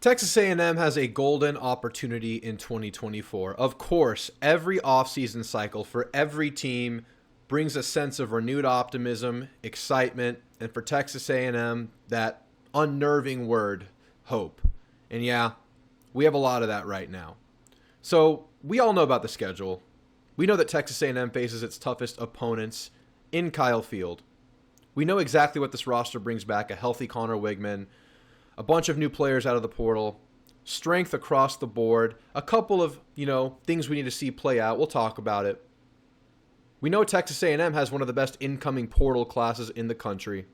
Texas A&M has a golden opportunity in 2024. Of course, every offseason cycle for every team brings a sense of renewed optimism, excitement, and for Texas A&M, that unnerving word, hope. And yeah, we have a lot of that right now. So, we all know about the schedule. We know that Texas A&M faces its toughest opponents in Kyle Field. We know exactly what this roster brings back: a healthy Connor Wigman, a bunch of new players out of the portal, strength across the board, a couple of, things we need to see play out. We'll talk about it. We know Texas A&M has one of the best incoming portal classes in the country.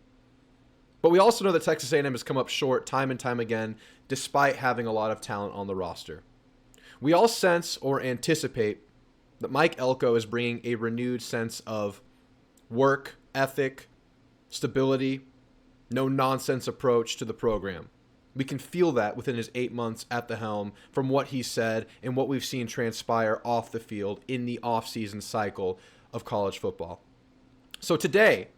But we also know that Texas A&M has come up short time and time again despite having a lot of talent on the roster. We all sense or anticipate that Mike Elko is bringing a renewed sense of work ethic, stability, no-nonsense approach to the program. We can feel that within his 8 months at the helm from what he said and what we've seen transpire off the field in the off-season cycle of college football. So today,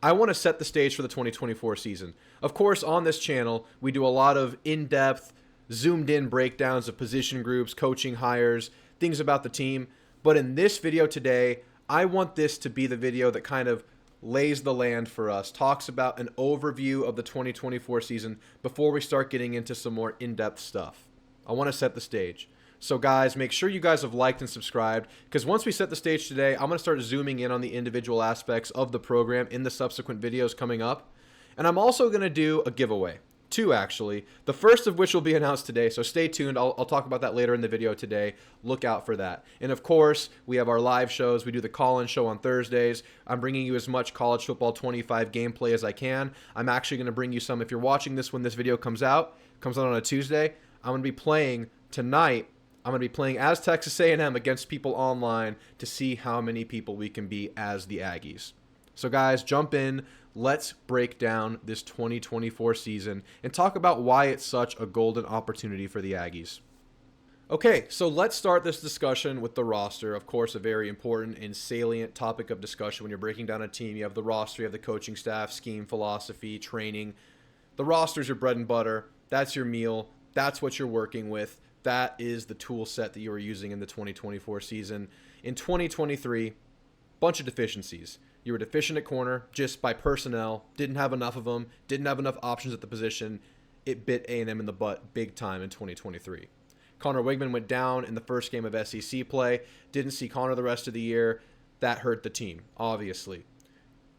I want to set the stage for the 2024 season. Of course, on this channel, we do a lot of in-depth, zoomed-in breakdowns of position groups, coaching hires, things about the team. But in this video today, I want this to be the video that kind of lays the land for us, talks about an overview of the 2024 season before we start getting into some more in-depth stuff. I want to set the stage. So guys, make sure you guys have liked and subscribed, because once we set the stage today, I'm going to start zooming in on the individual aspects of the program in the subsequent videos coming up. And I'm also going to do a giveaway. Two, actually. The first of which will be announced today, so stay tuned. I'll talk about that later in the video today. Look out for that. And of course, we have our live shows. We do the call-in show on Thursdays. I'm bringing you as much college football 25 gameplay as I can. I'm actually going to bring you some, if you're watching this when this video comes out on a Tuesday, I'm going to be playing tonight. I'm going to be playing as Texas A&M against people online to see how many people we can be as the Aggies. So guys, jump in. Let's break down this 2024 season and talk about why it's such a golden opportunity for the Aggies. Okay, so let's start this discussion with the roster. Of course, a very important and salient topic of discussion when you're breaking down a team. You have the roster, you have the coaching staff, scheme, philosophy, training. The roster's your bread and butter. That's your meal. That's what you're working with. That is the tool set that you are using in the 2024 season. In 2023, bunch of deficiencies. You were deficient at corner just by personnel, didn't have enough of them, didn't have enough options at the position. It bit A&M in the butt big time in 2023. Connor Wigman went down in the first game of SEC play, didn't see Connor the rest of the year. That hurt the team, obviously.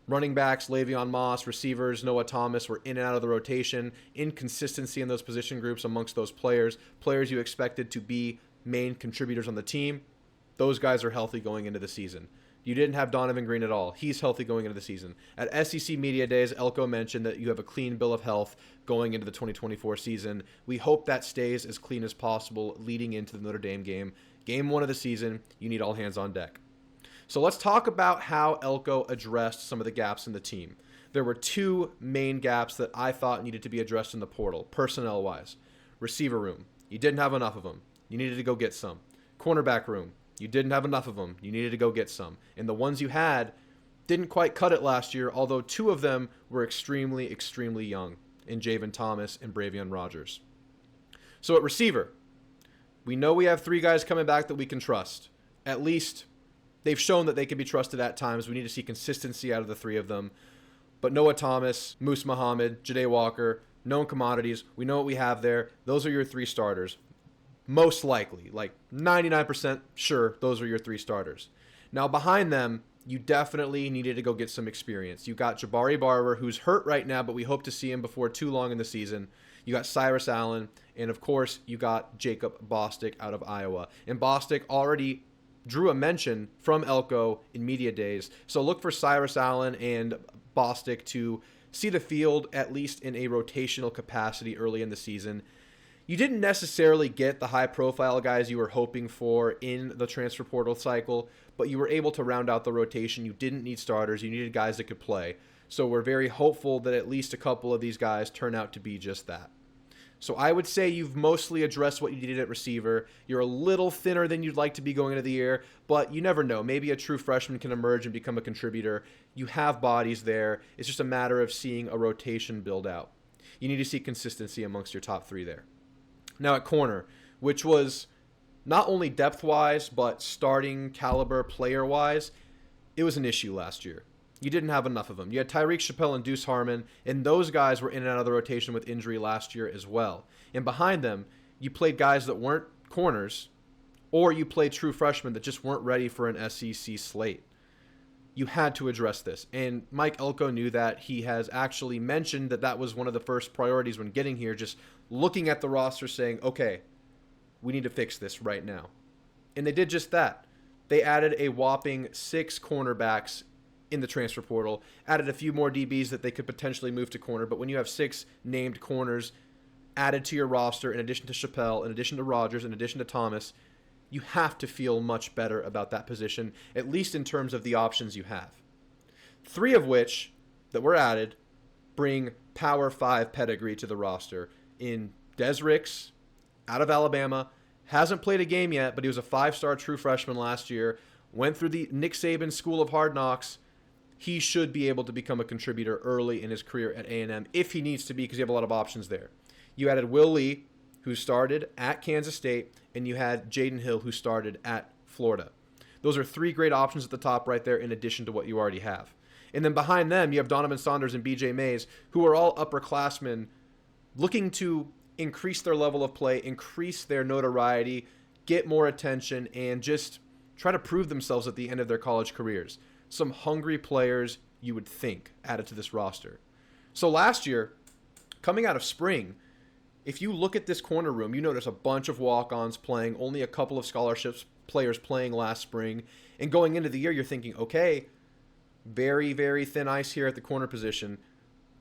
Running backs, Le'Veon Moss, receivers, Noah Thomas were in and out of the rotation. Inconsistency in those position groups amongst those players you expected to be main contributors on the team. Those guys are healthy going into the season. You didn't have Donovan Green at all. He's healthy going into the season. At SEC Media Days, Elko mentioned that you have a clean bill of health going into the 2024 season. We hope that stays as clean as possible leading into the Notre Dame game. Game 1 of the season, you need all hands on deck. So let's talk about how Elko addressed some of the gaps in the team. There were two main gaps that I thought needed to be addressed in the portal, personnel-wise. Receiver room, you didn't have enough of them. You needed to go get some. Cornerback room, you didn't have enough of them. You needed to go get some. And the ones you had didn't quite cut it last year, although two of them were extremely, extremely young in Javen Thomas and Bravion Rogers. So at receiver, we know we have three guys coming back that we can trust. At least they've shown that they can be trusted at times. We need to see consistency out of the three of them. But Noah Thomas, Moose Muhammad, Ja'Day Walker, known commodities. We know what we have there. Those are your three starters. Most likely, like 99% sure, those are your three starters. Now behind them, you definitely needed to go get some experience. You got Jabari Barber, who's hurt right now, but we hope to see him before too long in the season. You got Cyrus Allen, and of course, you got Jacob Bostic out of Iowa. And Bostic already drew a mention from Elko in media days. So look for Cyrus Allen and Bostic to see the field at least in a rotational capacity early in the season. You didn't necessarily get the high-profile guys you were hoping for in the transfer portal cycle, but you were able to round out the rotation. You didn't need starters. You needed guys that could play. So we're very hopeful that at least a couple of these guys turn out to be just that. So I would say you've mostly addressed what you needed at receiver. You're a little thinner than you'd like to be going into the year, but you never know. Maybe a true freshman can emerge and become a contributor. You have bodies there. It's just a matter of seeing a rotation build out. You need to see consistency amongst your top three there. Now at corner, which was not only depth-wise, but starting caliber player-wise, it was an issue last year. You didn't have enough of them. You had Tyreek Chappelle and Deuce Harmon, and those guys were in and out of the rotation with injury last year as well. And behind them, you played guys that weren't corners, or you played true freshmen that just weren't ready for an SEC slate. You had to address this. And Mike Elko knew that. He has actually mentioned that that was one of the first priorities when getting here, just looking at the roster saying, okay, we need to fix this right now. And they did just that. They added a whopping 6 cornerbacks in the transfer portal, added a few more DBs that they could potentially move to corner. But when you have 6 named corners added to your roster, in addition to Chappelle, in addition to Rogers, in addition to Thomas, you have to feel much better about that position, at least in terms of the options you have. 3 of which that were added bring Power 5 pedigree to the roster in Des Ricks, out of Alabama, hasn't played a game yet, but he was a 5-star true freshman last year, went through the Nick Saban School of Hard Knocks. He should be able to become a contributor early in his career at A&M if he needs to be, because you have a lot of options there. You added Will Lee, who started at Kansas State, and you had Jaden Hill, who started at Florida. Those are 3 great options at the top right there, in addition to what you already have. And then behind them, you have Donovan Saunders and BJ Mays, who are all upperclassmen looking to increase their level of play, increase their notoriety, get more attention, and just try to prove themselves at the end of their college careers. Some hungry players, you would think, added to this roster. So last year, coming out of spring, if you look at this corner room, you notice a bunch of walk-ons playing, only a couple of scholarships players playing last spring. And going into the year, you're thinking, okay, very, very thin ice here at the corner position.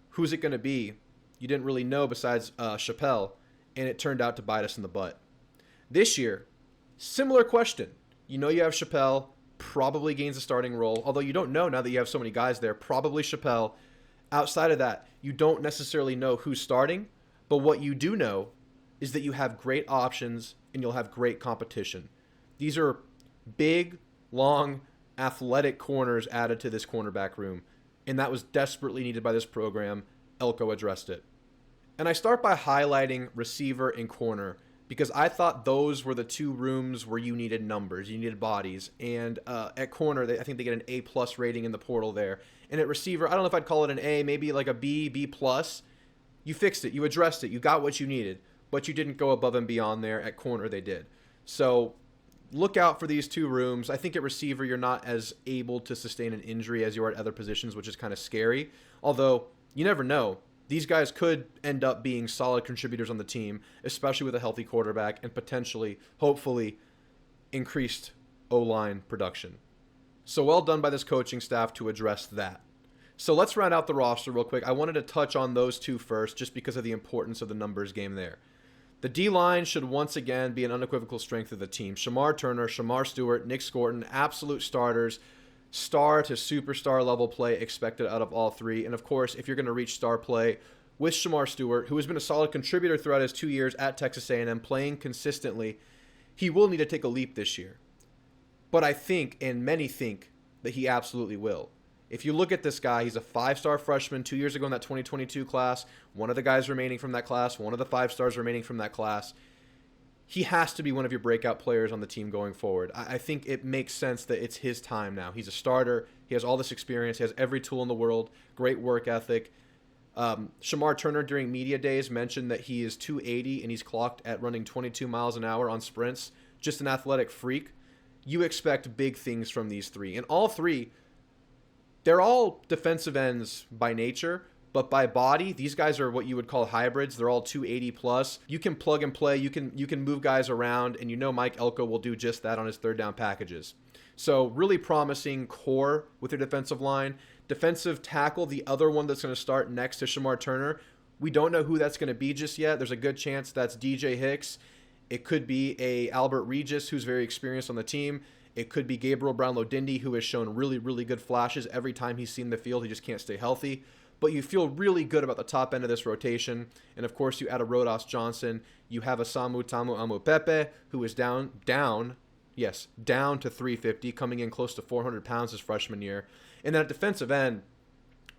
Who's it going to be? You didn't really know besides Chappelle, and it turned out to bite us in the butt. This year, similar question. You know you have Chappelle, probably gains a starting role, although you don't know now that you have so many guys there, probably Chappelle. Outside of that, you don't necessarily know who's starting, but what you do know is that you have great options and you'll have great competition. These are big, long, athletic corners added to this cornerback room, and that was desperately needed by this program. Elko addressed it. And I start by highlighting receiver and corner because I thought those were the 2 rooms where you needed numbers, you needed bodies. And at corner, I think they get an A+ rating in the portal there. And at receiver, I don't know if I'd call it an A, maybe like a B, B+. You fixed it, you addressed it, you got what you needed, but you didn't go above and beyond there. At corner, they did. So look out for these 2 rooms. I think at receiver, you're not as able to sustain an injury as you are at other positions, which is kind of scary. Although, you never know. These guys could end up being solid contributors on the team, especially with a healthy quarterback and potentially, hopefully, increased O-line production. So well done by this coaching staff to address that. So let's round out the roster real quick. I wanted to touch on those 2 first just because of the importance of the numbers game there. The D-line should once again be an unequivocal strength of the team. Shamar Turner, Shamar Stewart, Nick Scorton, absolute starters. Star to superstar level play expected out of all 3. And of course, if you're going to reach star play with Shamar Stewart, who has been a solid contributor throughout his 2 years at Texas A&M, playing consistently, he will need to take a leap this year. But I think, and many think, that he absolutely will. If you look at this guy, he's a 5-star freshman 2 years ago in that 2022 class, one of the guys remaining from that class, one of the 5 stars remaining from that class. He has to be one of your breakout players on the team going forward. I think it makes sense that it's his time now. He's a starter. He has all this experience. He has every tool in the world. Great work ethic. Shamar Turner during media days mentioned that he is 280 and he's clocked at running 22 miles an hour on sprints. Just an athletic freak. You expect big things from these 3. And all 3, they're all defensive ends by nature, but by body, these guys are what you would call hybrids. They're all 280 plus. You can plug and play. You can move guys around, and you know Mike Elko will do just that on his 3rd down packages. So really promising core with your defensive line. Defensive tackle, the other one that's going to start next to Shamar Turner. We don't know who that's going to be just yet. There's a good chance that's DJ Hicks. It could be a Albert Regis, who's very experienced on the team. It could be Gabriel Brownlow-Dindy, who has shown really, really good flashes every time he's seen the field. He just can't stay healthy. But you feel really good about the top end of this rotation. And, of course, you add a Rodas Johnson. You have a Samu Tamu Amu Pepe, who is down to 350, coming in close to 400 pounds his freshman year. And then at defensive end,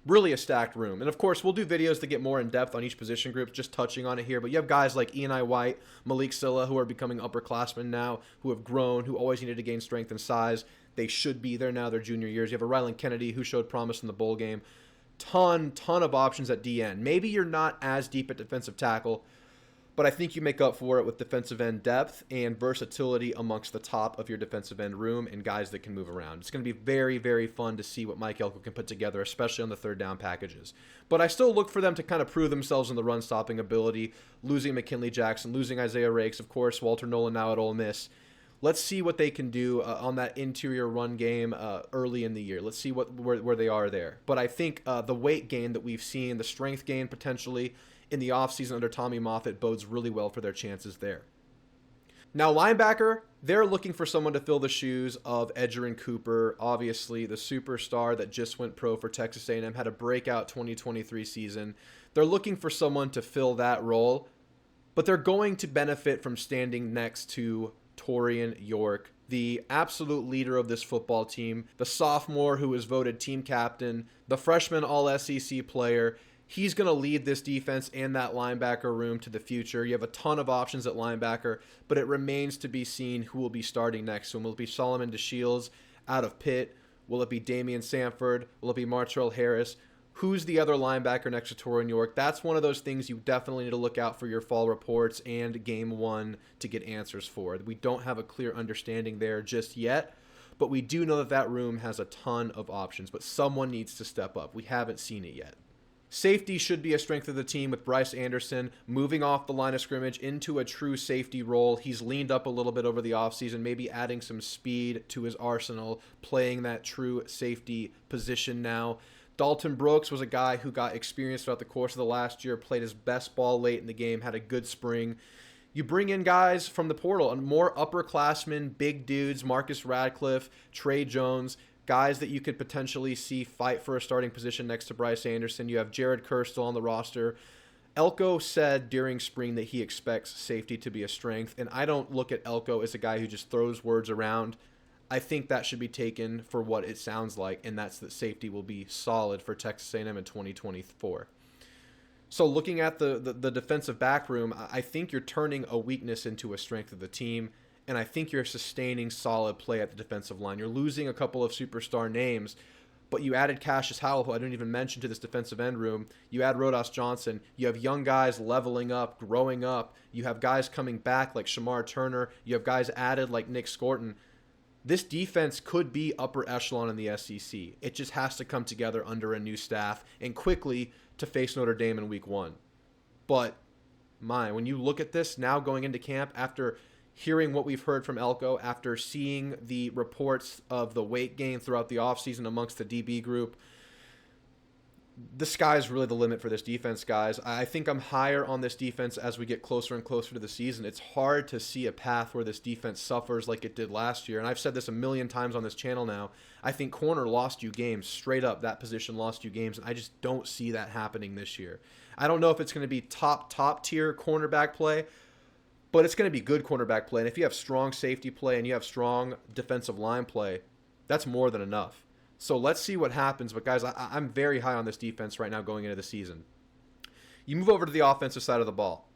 Really a stacked room. And of course, we'll do videos to get more in depth on each position group, just touching on it here. But you have guys like Eni White, Malik Silla, who are becoming upperclassmen now, who have grown, who always needed to gain strength and size. They should be there now, their junior years. You have a Rylan Kennedy, who showed promise in the bowl game. Ton of options at DN. Maybe you're not as deep at defensive tackle, but I think you make up for it with defensive end depth and versatility amongst the top of your defensive end room and guys that can move around. It's going to be very, very fun to see what Mike Elko can put together, especially on the third down packages. But I still look for them to kind of prove themselves in the run-stopping ability, losing McKinley Jackson, losing Isaiah Rakes, of course, Walter Nolan now at Ole Miss. Let's see what they can do on that interior run game early in the year. Let's see where they are there. But I think the weight gain that we've seen, the strength gain potentially in the offseason under Tommy Moffitt bodes really well for their chances there. Now, linebacker, they're looking for someone to fill the shoes of Edgerrin Cooper. Obviously, the superstar that just went pro for Texas A&M had a breakout 2023 season. They're looking for someone to fill that role, but they're going to benefit from standing next to Torian York, the absolute leader of this football team, the sophomore who was voted team captain, the freshman all-SEC player. He's going to lead this defense and that linebacker room to the future. You have a ton of options at linebacker, but it remains to be seen who will be starting next. So will it be Solomon DeShields out of Pitt? Will it be Damian Sanford? Will it be Martrell Harris? Who's the other linebacker next to Torian York? That's one of those things you definitely need to look out for your fall reports and game one to get answers for. We don't have a clear understanding there just yet, but we do know that that room has a ton of options, but someone needs to step up. We haven't seen it yet. Safety should be a strength of the team with Bryce Anderson moving off the line of scrimmage into a true safety role. He's leaned up a little bit over the offseason, maybe adding some speed to his arsenal, playing that true safety position now. Dalton Brooks was a guy who got experience throughout the course of the last year, played his best ball late in the game, had a good spring. You bring in guys from the portal, and more upperclassmen, big dudes, Marcus Radcliffe, Trey Jones, guys that you could potentially see fight for a starting position next to Bryce Anderson. You have Jared Kerr still on the roster. Elko said during spring that he expects safety to be a strength, and I don't look at Elko as a guy who just throws words around. I think that should be taken for what it sounds like, and that's that safety will be solid for Texas A&M in 2024. So looking at the defensive back room, I think you're turning a weakness into a strength of the team, and I think you're sustaining solid play at the defensive line. You're losing a couple of superstar names, but you added Cassius Howell, who I didn't even mention to this defensive end room. You add Rodas Johnson. You have young guys leveling up, growing up. You have guys coming back like Shamar Turner. You have guys added like Nick Scorton. This defense could be upper echelon in the SEC. It just has to come together under a new staff and quickly to face Notre Dame in week one. But, when you look at this now going into camp, after hearing what we've heard from Elko, after seeing the reports of the weight gain throughout the offseason amongst the DB group, the sky's really the limit for this defense, guys. I think I'm higher on this defense as we get closer and closer to the season. It's hard to see a path where this defense suffers like it did last year. And I've said this a million times on this channel now. I think corner lost you games. Straight up, that position lost you games. And I just don't see that happening this year. I don't know if it's going to be top tier cornerback play, but it's going to be good cornerback play. And if you have strong safety play and you have strong defensive line play, that's more than enough. So let's see what happens. But, guys, I'm very high on this defense right now going into the season. You move over to the offensive side of the ball.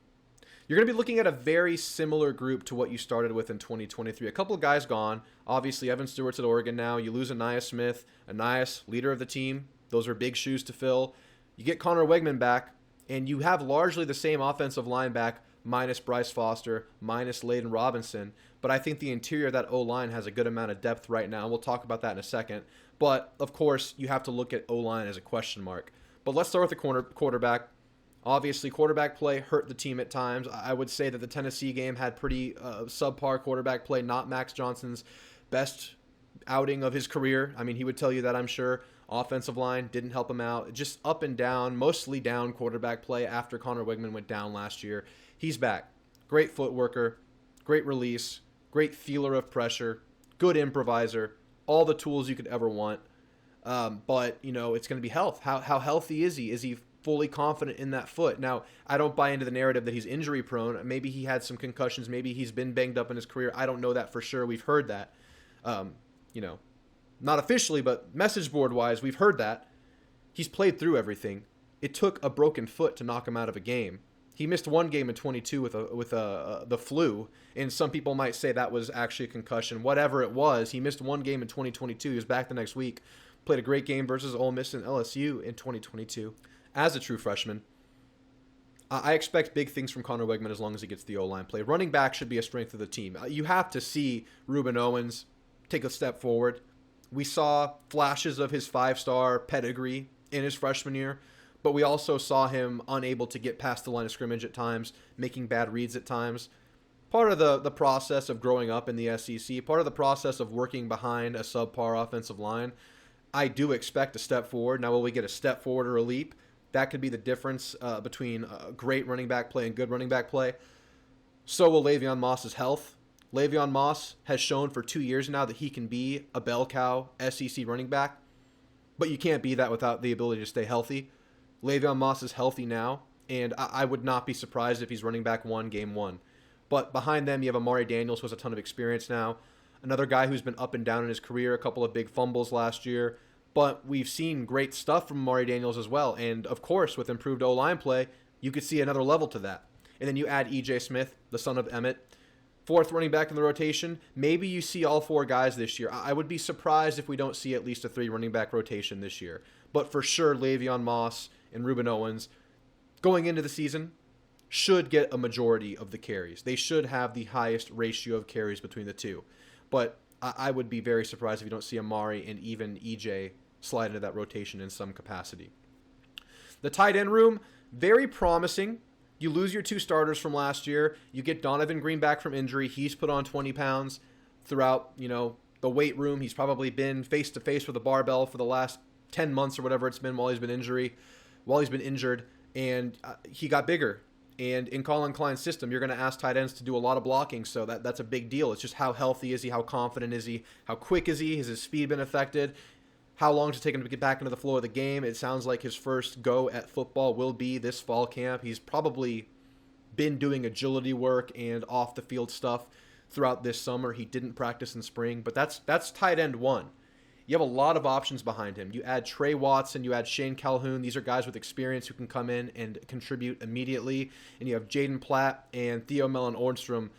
You're going to be looking at a very similar group to what you started with in 2023. A couple of guys gone. Obviously, Evan Stewart's at Oregon now. You lose Anias Smith. Anias, leader of the team. Those are big shoes to fill. You get Connor Wegman back, and you have largely the same offensive line back minus Bryce Foster, minus Layden Robinson. But I think the interior of that O-line has a good amount of depth right now. We'll talk about that in a second. But, of course, you have to look at O-line as a question mark. But let's start with the quarterback. Obviously, quarterback play hurt the team at times. I would say that the Tennessee game had pretty subpar quarterback play, not Max Johnson's best outing of his career. I mean, he would tell you that, I'm sure. Offensive line didn't help him out. Just up and down, mostly down quarterback play after Connor Wegman went down last year. He's back. Great footworker, great release, great feeler of pressure, good improviser, all the tools you could ever want. But, it's going to be health. How healthy is he? Is he fully confident in that foot? Now, I don't buy into the narrative that he's injury prone. Maybe he had some concussions. Maybe he's been banged up in his career. I don't know that for sure. We've heard that. Not officially, but message board wise, we've heard that. He's played through everything. It took a broken foot to knock him out of a game. He missed one game in 22 with the flu, and some people might say that was actually a concussion. Whatever it was, he missed one game in 2022. He was back the next week. Played a great game versus Ole Miss and LSU in 2022 as a true freshman. I expect big things from Connor Wegman as long as he gets the O-line play. Running back should be a strength of the team. You have to see Ruben Owens take a step forward. We saw flashes of his 5-star pedigree in his freshman year, but we also saw him unable to get past the line of scrimmage at times, making bad reads at times. Part of the process of growing up in the SEC, part of the process of working behind a subpar offensive line, I do expect a step forward. Now, will we get a step forward or a leap? That could be the difference between great running back play and good running back play. So will Le'Veon Moss's health. Le'Veon Moss has shown for 2 years now that he can be a bell cow SEC running back, but you can't be that without the ability to stay healthy. Le'Veon Moss is healthy now, and I would not be surprised if he's running back one, game one. But behind them, you have Amari Daniels, who has a ton of experience now. Another guy who's been up and down in his career, a couple of big fumbles last year. But we've seen great stuff from Amari Daniels as well. And, of course, with improved O-line play, you could see another level to that. And then you add E.J. Smith, the son of Emmett, fourth running back in the rotation. Maybe you see all four guys this year. I would be surprised if we don't see at least a 3 running back rotation this year. But for sure, Le'Veon Moss and Ruben Owens, going into the season, should get a majority of the carries. They should have the highest ratio of carries between the two. But I would be very surprised if you don't see Amari and even EJ slide into that rotation in some capacity. The tight end room, very promising. You lose your 2 starters from last year. You get Donovan Green back from injury. He's put on 20 pounds throughout, the weight room. He's probably been face-to-face with a barbell for the last 10 months or whatever it's been while he's been injured, and he got bigger. And in Colin Klein's system, you're going to ask tight ends to do a lot of blocking, so that's a big deal. It's just how healthy is he, how confident is he, how quick is he, has his speed been affected, how long does it take him to get back into the flow of the game. It sounds like his first go at football will be this fall camp. He's probably been doing agility work and off-the-field stuff throughout this summer. He didn't practice in spring, but that's tight end 1. You have a lot of options behind him. You add Trey Watson, you add Shane Calhoun. These are guys with experience who can come in and contribute immediately. And you have Jaden Platt and Theo Mellon-Ornstrom,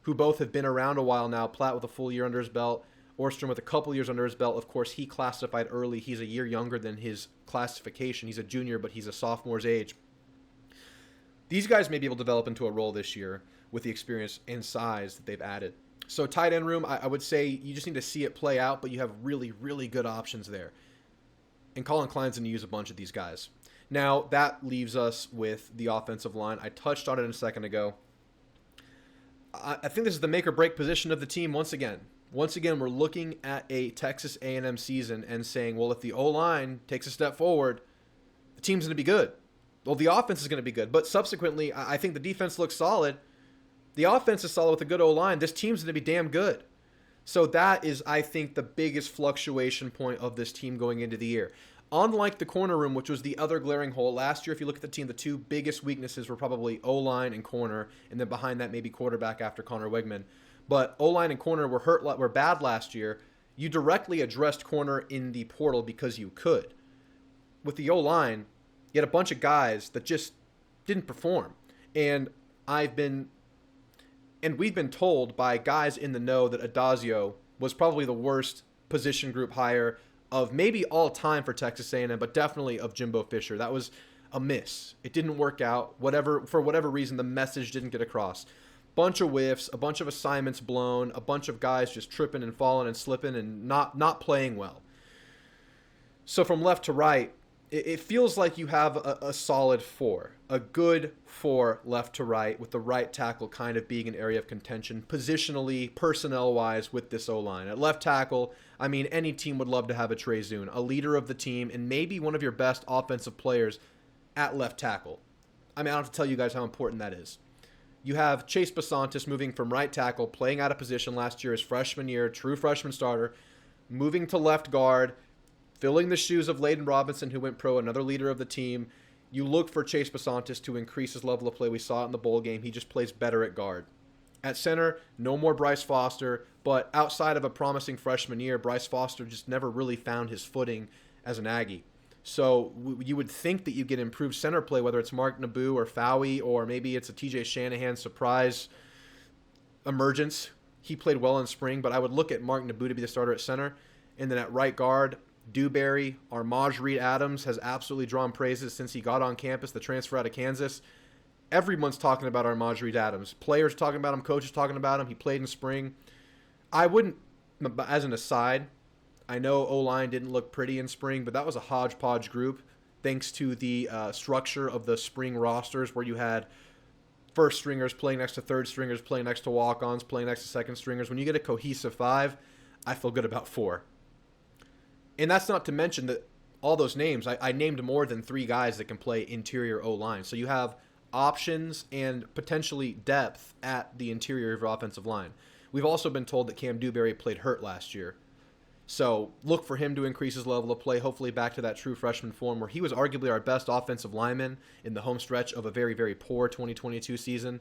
who both have been around a while now. Platt with a full year under his belt, Ornstrom with a couple years under his belt. Of course, he classified early. He's a year younger than his classification. He's a junior, but he's a sophomore's age. These guys may be able to develop into a role this year with the experience and size that they've added. So tight end room, I would say you just need to see it play out, but you have really, really good options there. And Colin Klein's going to use a bunch of these guys. Now, that leaves us with the offensive line. I touched on it a second ago. I think this is the make or break position of the team once again. Once again, we're looking at a Texas A&M season and saying, well, if the O-line takes a step forward, the team's going to be good. Well, the offense is going to be good. But subsequently, I think the defense looks solid. The offense is solid with a good O-line. This team's going to be damn good. So that is, I think, the biggest fluctuation point of this team going into the year. Unlike the corner room, which was the other glaring hole, last year, if you look at the team, the 2 biggest weaknesses were probably O-line and corner, and then behind that maybe quarterback after Connor Wegman. But O-line and corner were bad last year. You directly addressed corner in the portal because you could. With the O-line, you had a bunch of guys that just didn't perform. And we've been told by guys in the know that Adazio was probably the worst position group hire of maybe all time for Texas A&M, but definitely of Jimbo Fisher. That was a miss. It didn't work out. For whatever reason, the message didn't get across. Bunch of whiffs, a bunch of assignments blown, a bunch of guys just tripping and falling and slipping and not playing well. So from left to right, it feels like you have a solid 4, a good 4 left to right, with the right tackle kind of being an area of contention positionally, personnel-wise with this O-line. At left tackle, I mean, any team would love to have a Trey Zune, a leader of the team, and maybe one of your best offensive players at left tackle. I mean, I don't have to tell you guys how important that is. You have Chase Basantis moving from right tackle, playing out of position last year, his freshman year, true freshman starter, moving to left guard, filling the shoes of Layden Robinson, who went pro, another leader of the team. You look for Chase Basantis to increase his level of play. We saw it in the bowl game. He just plays better at guard. At center, no more Bryce Foster, but outside of a promising freshman year, Bryce Foster just never really found his footing as an Aggie. So you would think that you get improved center play, whether it's Mark Naboo or Fowey, or maybe it's a TJ Shanahan surprise emergence. He played well in spring, but I would look at Mark Naboo to be the starter at center. And then at right guard, Dewberry, Armaj Reed Adams has absolutely drawn praises since he got on campus, the transfer out of Kansas. Everyone's talking about Armaj Reed Adams. Players talking about him, coaches talking about him. He played in spring. I wouldn't, as an aside, I know O-line didn't look pretty in spring, but that was a hodgepodge group thanks to the structure of the spring rosters where you had first stringers playing next to third stringers, playing next to walk-ons, playing next to second stringers. When you get a cohesive five, I feel good about four. And that's not to mention that all those names, I named more than 3 guys that can play interior O-line. So you have options and potentially depth at the interior of your offensive line. We've also been told that Cam Dewberry played hurt last year. So look for him to increase his level of play, hopefully back to that true freshman form where he was arguably our best offensive lineman in the home stretch of a very, very poor 2022 season.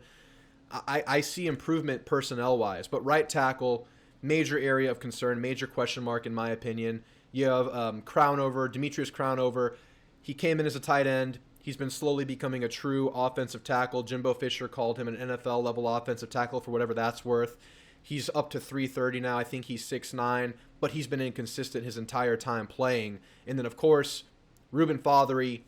I see improvement personnel-wise, but right tackle, major area of concern, major question mark in my opinion. You have Demetrius Crownover. He came in as a tight end. He's been slowly becoming a true offensive tackle. Jimbo Fisher called him an NFL-level offensive tackle for whatever that's worth. He's up to 330 now. I think he's 6'9", but he's been inconsistent his entire time playing. And then, of course, Ruben Fothery,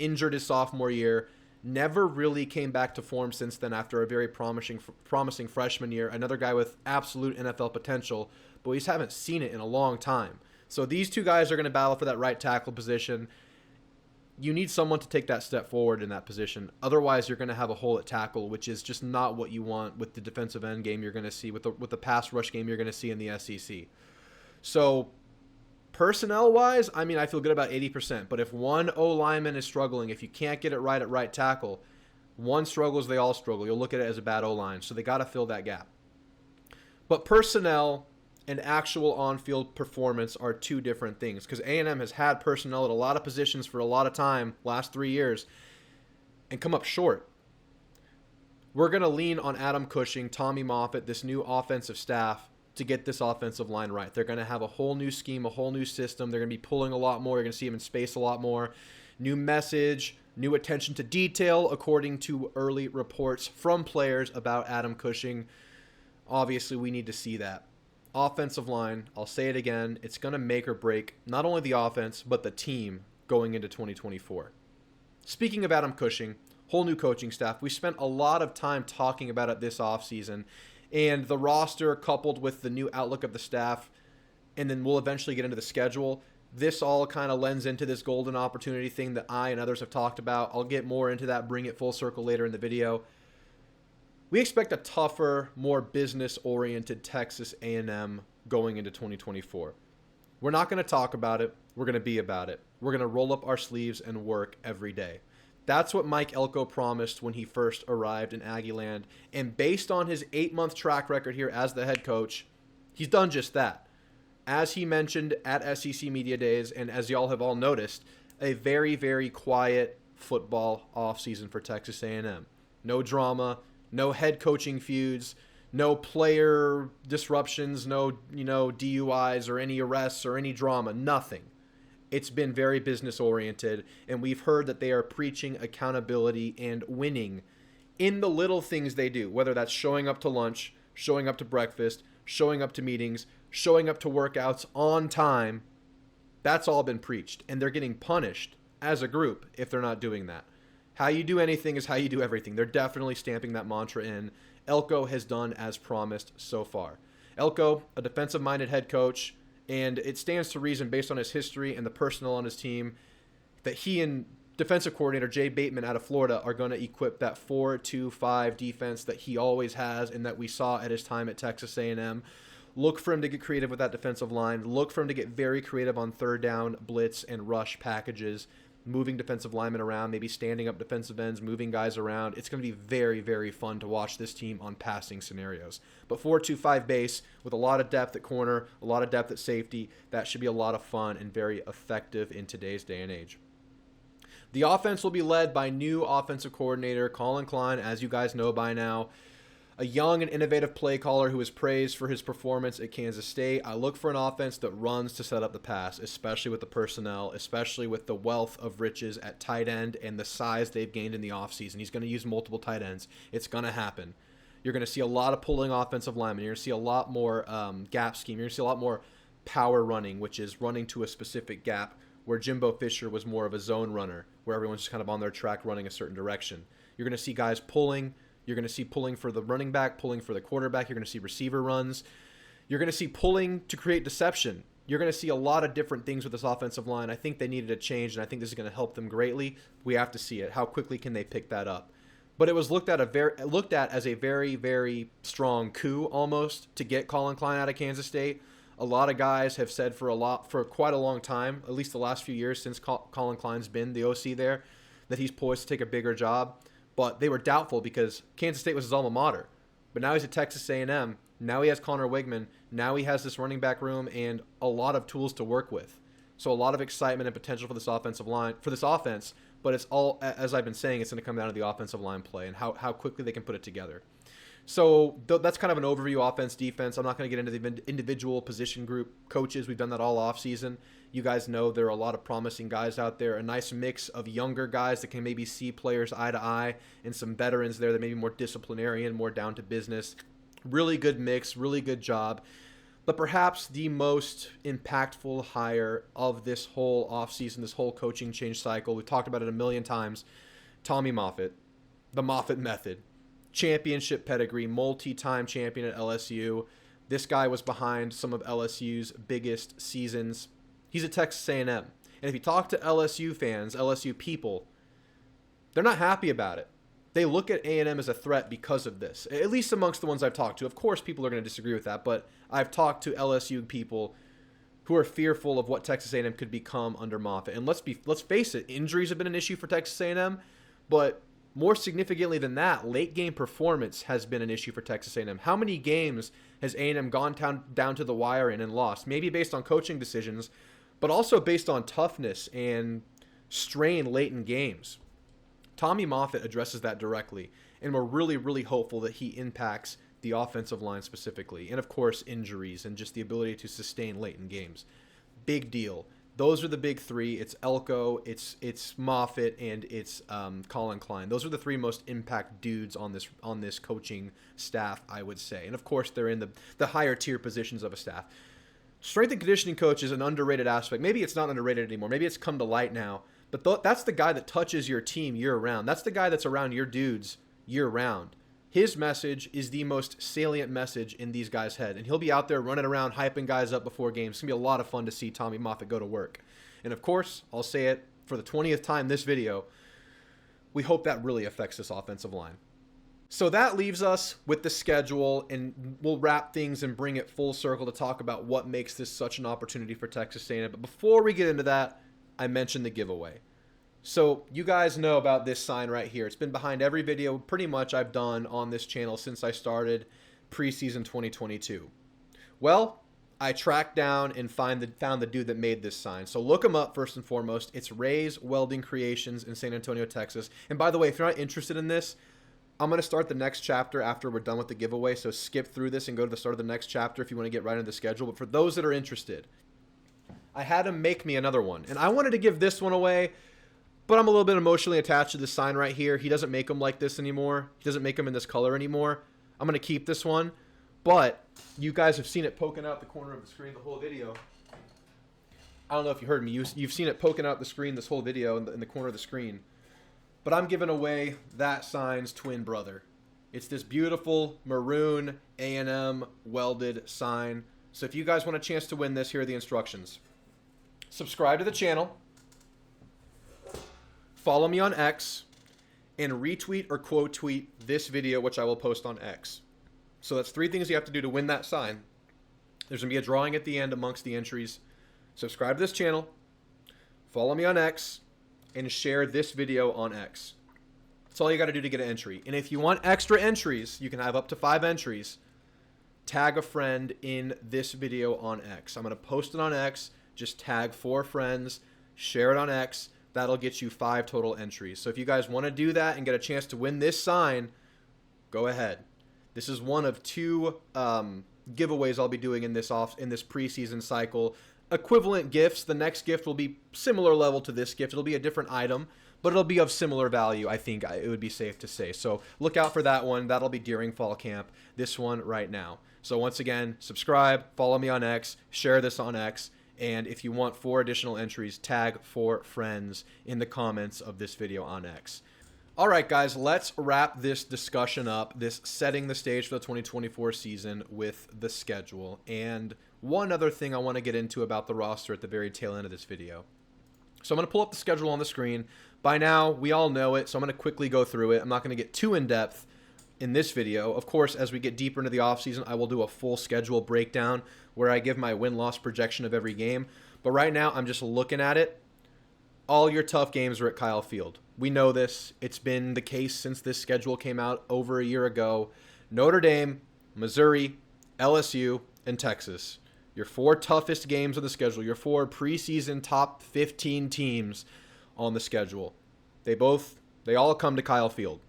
injured his sophomore year, never really came back to form since then after a very promising freshman year. Another guy with absolute NFL potential, but we just haven't seen it in a long time. So these 2 guys are going to battle for that right tackle position. You need someone to take that step forward in that position. Otherwise, you're going to have a hole at tackle, which is just not what you want with the defensive end game you're going to see, with the pass rush game you're going to see in the SEC. So personnel-wise, I mean, I feel good about 80%. But if one O-lineman is struggling, if you can't get it right at right tackle, one struggles, they all struggle. You'll look at it as a bad O-line. So they got to fill that gap. But personnel and actual on-field performance are 2 different things, because A&M has had personnel at a lot of positions for a lot of time, last 3 years, and come up short. We're going to lean on Adam Cushing, Tommy Moffitt, this new offensive staff to get this offensive line right. They're going to have a whole new scheme, a whole new system. They're going to be pulling a lot more. You're going to see them in space a lot more. New message, new attention to detail, according to early reports from players about Adam Cushing. Obviously, we need to see that. Offensive line, I'll say it again, it's going to make or break not only the offense, but the team going into 2024. Speaking of Adam Cushing, whole new coaching staff, we spent a lot of time talking about it this offseason, and the roster coupled with the new outlook of the staff, and then we'll eventually get into the schedule. This all kind of lends into this golden opportunity thing that I and others have talked about. I'll get more into that, bring it full circle later in the video. We expect a tougher, more business-oriented Texas A&M going into 2024. We're not going to talk about it. We're going to be about it. We're going to roll up our sleeves and work every day. That's what Mike Elko promised when he first arrived in Aggie Land. And based on his 8-month track record here as the head coach, he's done just that. As he mentioned at SEC Media Days, and as y'all have all noticed, a very, very quiet football offseason for Texas A&M. No drama. No head coaching feuds, no player disruptions, no, DUIs or any arrests or any drama, nothing. It's been very business oriented, and we've heard that they are preaching accountability and winning in the little things they do, whether that's showing up to lunch, showing up to breakfast, showing up to meetings, showing up to workouts on time. That's all been preached, and they're getting punished as a group if they're not doing that. How you do anything is how you do everything. They're definitely stamping that mantra in. Elko has done as promised so far. Elko, a defensive-minded head coach, and it stands to reason based on his history and the personnel on his team that he and defensive coordinator Jay Bateman out of Florida are going to equip that 4-2-5 defense that he always has and that we saw at his time at Texas A&M. Look for him to get creative with that defensive line. Look for him to get very creative on third down, blitz, and rush packages, moving defensive linemen around, maybe standing up defensive ends, moving guys around. It's going to be very, very fun to watch this team on passing scenarios. But 4-2-5 base with a lot of depth at corner, a lot of depth at safety, that should be a lot of fun and very effective in today's day and age. The offense will be led by new offensive coordinator Colin Klein, as you guys know by now. a young and innovative play caller who is praised for his performance at Kansas State. I look for an offense that runs to set up the pass, especially with the personnel, especially with the wealth of riches at tight end and the size they've gained in the offseason. He's going to use multiple tight ends. It's going to happen. You're going to see a lot of pulling offensive linemen. You're going to see a lot more gap scheme. You're going to see a lot more power running, which is running to a specific gap, where Jimbo Fisher was more of a zone runner, where everyone's just kind of on their track running a certain direction. You're going to see guys pulling. You're going to see pulling for the running back, pulling for the quarterback. You're going to see receiver runs. You're going to see pulling to create deception. You're going to see a lot of different things with this offensive line. I think they needed a change, and I think this is going to help them greatly. We have to see it. How quickly can they pick that up? But it was looked at as a very, very strong coup almost to get Colin Klein out of Kansas State. A lot of guys have said for quite a long time, at least the last few years since Colin Klein's been the OC there, that he's poised to take a bigger job. But they were doubtful because Kansas State was his alma mater. But now he's at Texas A&M. Now he has Connor Wigman. Now he has this running back room and a lot of tools to work with. So a lot of excitement and potential for this offensive line, for this offense. But it's all, as I've been saying, it's going to come down to the offensive line play and how quickly they can put it together. So that's kind of an overview, offense, defense. I'm not going to get into the individual position group coaches. We've done that all offseason. You guys know there are a lot of promising guys out there, a nice mix of younger guys that can maybe see players eye to eye, and some veterans there that may be more disciplinarian, more down to business. Really good mix, really good job. But perhaps the most impactful hire of this whole offseason, this whole coaching change cycle, we've talked about it a million times, Tommy Moffitt, the Moffitt method. Championship pedigree, multi-time champion at LSU. This guy was behind some of LSU's biggest seasons. He's at Texas A&M. And if you talk to LSU fans, LSU people, they're not happy about it. They look at A&M as a threat because of this, at least amongst the ones I've talked to. Of course, people are going to disagree with that, but I've talked to LSU people who are fearful of what Texas A&M could become under Moffitt. And let's face it, injuries have been an issue for Texas A&M, but more significantly than that, late game performance has been an issue for Texas A&M. How many games has A&M gone down to the wire and lost? Maybe based on coaching decisions, but also based on toughness and strain late in games. Tommy Moffitt addresses that directly, and we're really, really hopeful that he impacts the offensive line specifically, and of course injuries and just the ability to sustain late in games. Big deal. Those are the big three. It's Elko, it's Moffitt, and it's Colin Klein. Those are the three most impact dudes on this coaching staff, I would say. And of course, they're in the higher tier positions of a staff. Strength and conditioning coach is an underrated aspect. Maybe it's not underrated anymore. Maybe it's come to light now. But that's the guy that touches your team year round. That's the guy that's around your dudes year round. His message is the most salient message in these guys' head. And he'll be out there running around, hyping guys up before games. It's going to be a lot of fun to see Tommy Moffitt go to work. And of course, I'll say it for the 20th time this video, we hope that really affects this offensive line. So that leaves us with the schedule, and we'll wrap things and bring it full circle to talk about what makes this such an opportunity for Texas A&M. But before we get into that, I mentioned the giveaway. So you guys know about this sign right here. It's been behind every video pretty much I've done on this channel since I started preseason 2022. Well, I tracked down and found the dude that made this sign. So look him up first and foremost. It's Ray's Welding Creations in San Antonio, Texas. And by the way, if you're not interested in this, I'm going to start the next chapter after we're done with the giveaway. So skip through this and go to the start of the next chapter if you want to get right into the schedule. But for those that are interested, I had him make me another one. And I wanted to give this one away, but I'm a little bit emotionally attached to this sign right here. He doesn't make them like this anymore. He doesn't make them in this color anymore. I'm going to keep this one. But you guys have seen it poking out the corner of the screen the whole video. I don't know if you heard me. You've seen it poking out the screen this whole video in the corner of the screen. But I'm giving away that sign's twin brother. It's this beautiful maroon A&M welded sign. So if you guys want a chance to win this, here are the instructions. Subscribe to the channel. Follow me on X, and retweet or quote tweet this video, which I will post on X. So that's 3 things you have to do to win that sign. There's going to be a drawing at the end amongst the entries. Subscribe to this channel, follow me on X, and share this video on X. That's all you got to do to get an entry. And if you want extra entries, you can have up to 5 entries. Tag a friend in this video on X. I'm going to post it on X. Just tag 4 friends, share it on X. That'll get you 5 total entries. So if you guys want to do that and get a chance to win this sign, go ahead. This is one of two giveaways I'll be doing in this preseason cycle. Equivalent gifts. The next gift will be similar level to this gift. It'll be a different item, but it'll be of similar value, I think it would be safe to say. So look out for that one. That'll be during fall camp. This one right now. So once again, subscribe, follow me on X, share this on X, and if you want 4 additional entries, tag 4 friends in the comments of this video on X. All right, guys, let's wrap this discussion up, this setting the stage for the 2024 season with the schedule. And one other thing I want to get into about the roster at the very tail end of this video. So I'm going to pull up the schedule on the screen. By now, we all know it, so I'm going to quickly go through it. I'm not going to get too in-depth in this video. Of course, as we get deeper into the offseason, I will do a full schedule breakdown where I give my win-loss projection of every game. But right now, I'm just looking at it. All your tough games are at Kyle Field. We know this. It's been the case since this schedule came out over a year ago. Notre Dame, Missouri, LSU, and Texas. Your 4 toughest games on the schedule. Your 4 preseason top 15 teams on the schedule. They all come to Kyle Field.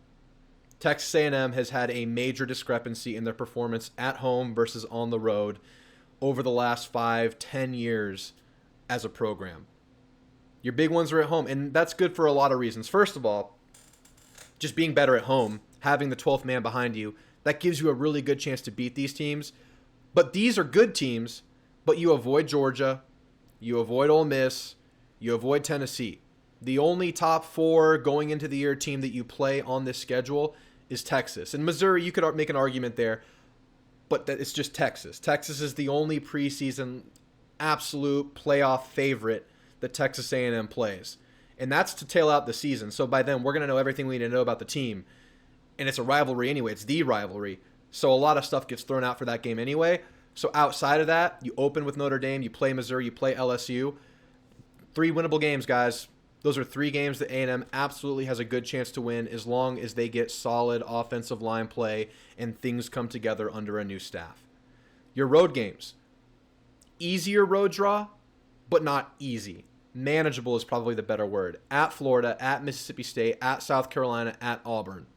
Texas A&M has had a major discrepancy in their performance at home versus on the road over the last 5-10 years as a program. Your big ones are at home, and that's good for a lot of reasons. First of all, just being better at home, having the 12th man behind you, that gives you a really good chance to beat these teams. But these are good teams, but you avoid Georgia, you avoid Ole Miss, you avoid Tennessee. The only top 4 going into the year team that you play on this schedule is Texas. And Missouri, you could make an argument there, but it's just Texas. Texas is the only preseason absolute playoff favorite that Texas A&M plays. And that's to tail out the season. So by then, we're going to know everything we need to know about the team. And it's a rivalry anyway. It's the rivalry. So a lot of stuff gets thrown out for that game anyway. So outside of that, you open with Notre Dame, you play Missouri, you play LSU. 3 winnable games, guys. Those are 3 games that A&M absolutely has a good chance to win as long as they get solid offensive line play and things come together under a new staff. Your road games. Easier road draw, but not easy. Manageable is probably the better word. At Florida, at Mississippi State, at South Carolina, at Auburn.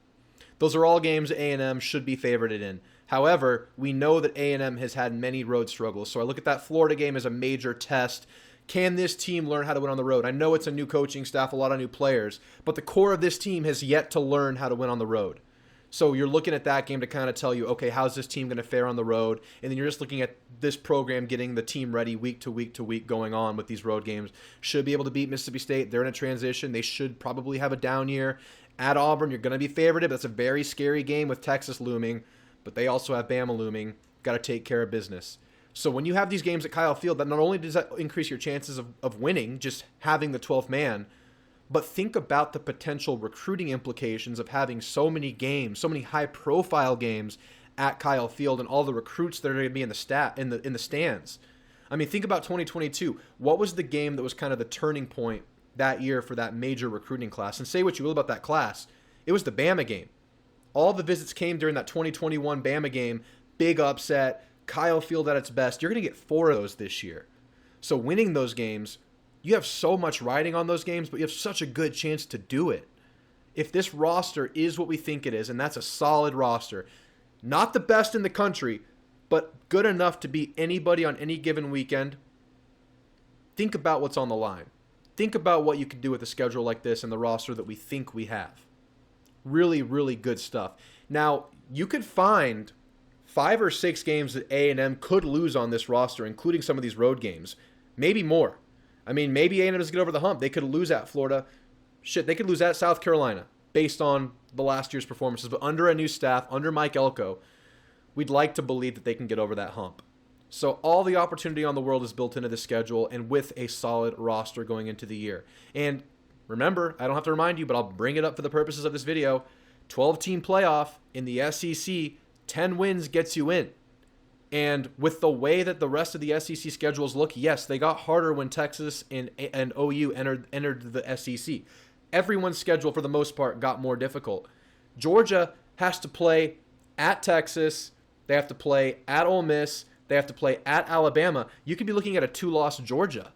Those are all games A&M should be favorited in. However, we know that A&M has had many road struggles. So I look at that Florida game as a major test. Can this team learn how to win on the road? I know it's a new coaching staff, a lot of new players, but the core of this team has yet to learn how to win on the road. So you're looking at that game to kind of tell you, okay, how's this team going to fare on the road? And then you're just looking at this program getting the team ready week to week to week going on with these road games. Should be able to beat Mississippi State. They're in a transition. They should probably have a down year. At Auburn, you're going to be favorited. That's a very scary game with Texas looming, but they also have Bama looming. Got to take care of business. So when you have these games at Kyle Field, that not only does that increase your chances of winning, just having the 12th man, but think about the potential recruiting implications of having so many games, so many high-profile games at Kyle Field, and all the recruits that are going to be in the stands. I mean, think about 2022. What was the game that was kind of the turning point that year for that major recruiting class? And say what you will about that class, it was the Bama game. All the visits came during that 2021 Bama game. Big upset. Kyle Field at its best. You're going to get 4 of those this year. So winning those games, you have so much riding on those games, but you have such a good chance to do it. If this roster is what we think it is, and that's a solid roster, not the best in the country, but good enough to beat anybody on any given weekend, think about what's on the line. Think about what you could do with a schedule like this and the roster that we think we have. Really, really good stuff. Now, you could find 5 or 6 games that A&M could lose on this roster, including some of these road games. Maybe more. I mean, maybe A&M doesn't get over the hump. They could lose at Florida. Shit, they could lose at South Carolina based on the last year's performances. But under a new staff, under Mike Elko, we'd like to believe that they can get over that hump. So all the opportunity on the world is built into the schedule and with a solid roster going into the year. And remember, I don't have to remind you, but I'll bring it up for the purposes of this video. 12-team playoff in the SEC, 10 wins gets you in. And with the way that the rest of the SEC schedules look, yes, they got harder when Texas and OU entered the SEC. Everyone's schedule, for the most part, got more difficult. Georgia has to play at Texas. They have to play at Ole Miss. They have to play at Alabama. You could be looking at a 2-loss Georgia.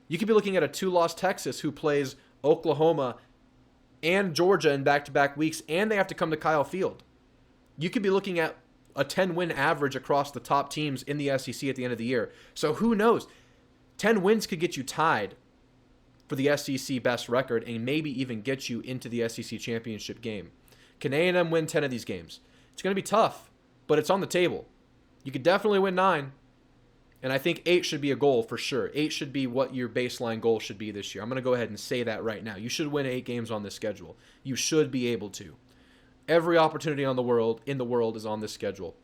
You could be looking at a 2-loss Texas who plays Oklahoma and Georgia in back-to-back weeks, and they have to come to Kyle Field. You could be looking at a 10-win average across the top teams in the SEC at the end of the year. So who knows? 10 wins could get you tied for the SEC best record and maybe even get you into the SEC championship game. Can A&M win 10 of these games? It's going to be tough, but it's on the table. You could definitely win 9, and I think 8 should be a goal for sure. 8 should be what your baseline goal should be this year. I'm going to go ahead and say that right now. You should win 8 games on this schedule. You should be able to. Every opportunity in the world is on this schedule.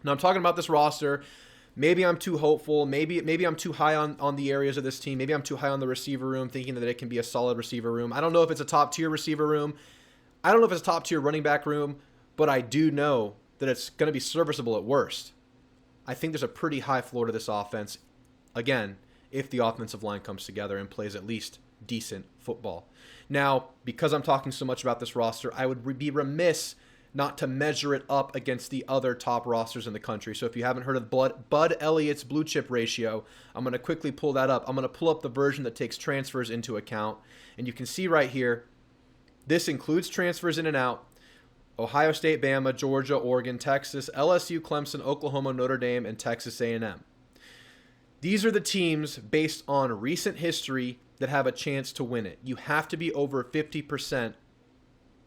Now I'm talking about this roster. Maybe I'm too hopeful. Maybe I'm too high on the areas of this team. Maybe I'm too high on the receiver room, thinking that it can be a solid receiver room. I don't know if it's a top-tier receiver room. I don't know if it's a top-tier running back room, but I do know that it's going to be serviceable at worst. I think there's a pretty high floor to this offense, again, if the offensive line comes together and plays at least decent football. Now, because I'm talking so much about this roster, I would be remiss not to measure it up against the other top rosters in the country. So if you haven't heard of Bud Elliott's blue chip ratio, I'm going to quickly pull that up. I'm going to pull up the version that takes transfers into account. And you can see right here, this includes transfers in and out. Ohio State, Bama, Georgia, Oregon, Texas, LSU, Clemson, Oklahoma, Notre Dame, and Texas A&M. These are the teams based on recent history that have a chance to win it. You have to be over 50%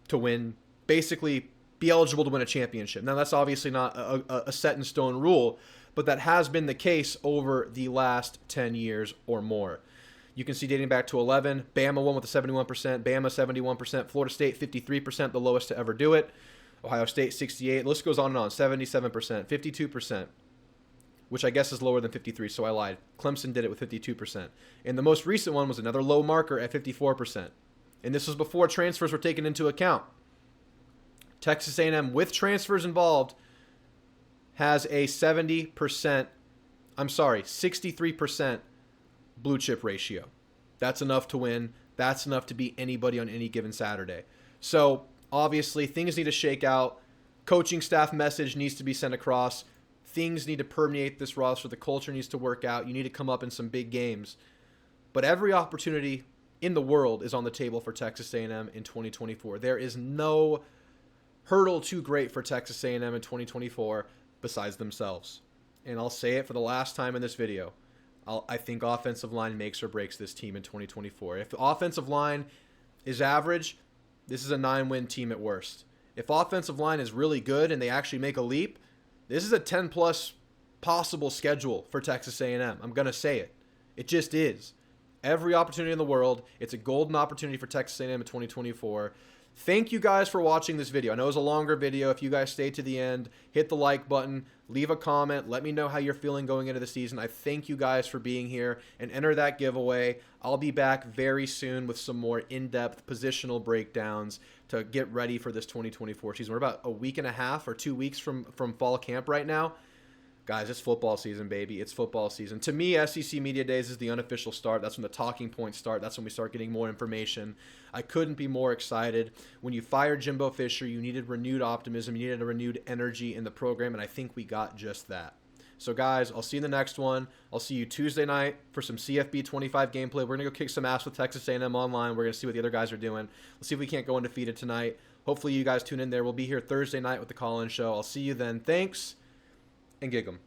to win, basically be eligible to win a championship. Now, that's obviously not a set-in-stone rule, but that has been the case over the last 10 years or more. You can see dating back to 11, Bama won with a 71%, Bama 71%, Florida State 53%, the lowest to ever do it. Ohio State 68%, the list goes on and on, 77%, 52%, which I guess is lower than 53, so I lied. Clemson did it with 52%. And the most recent one was another low marker at 54%. And this was before transfers were taken into account. Texas A&M, with transfers involved, has a 63% blue chip ratio. That's enough to win. That's enough to beat anybody on any given Saturday. So obviously things need to shake out. Coaching staff message needs to be sent across. Things need to permeate this roster. The culture needs to work out. You need to come up in some big games. But every opportunity in the world is on the table for Texas A&M in 2024. There is no hurdle too great for Texas A&M in 2024 besides themselves. And I'll say it for the last time in this video. I think offensive line makes or breaks this team in 2024. If the offensive line is average, this is a 9-win team at worst. If offensive line is really good and they actually make a leap, this is a 10-plus possible schedule for Texas A&M. I'm going to say it. It just is. Every opportunity in the world. It's a golden opportunity for Texas A&M in 2024. Thank you guys for watching this video. I know it was a longer video. If you guys stayed to the end, hit the like button, leave a comment, let me know how you're feeling going into the season. I thank you guys for being here and enter that giveaway. I'll be back very soon with some more in-depth positional breakdowns to get ready for this 2024 season. We're about a week and a half or 2 weeks from fall camp right now. Guys, it's football season, baby. It's football season. To me, SEC Media Days is the unofficial start. That's when the talking points start. That's when we start getting more information. I couldn't be more excited. When you fired Jimbo Fisher, you needed renewed optimism. You needed a renewed energy in the program, and I think we got just that. So, guys, I'll see you in the next one. I'll see you Tuesday night for some CFB 25 gameplay. We're going to go kick some ass with Texas A&M online. We're going to see what the other guys are doing. Let's see if we can't go undefeated tonight. Hopefully you guys tune in there. We'll be here Thursday night with the call-in show. I'll see you then. Thanks, and gig 'em.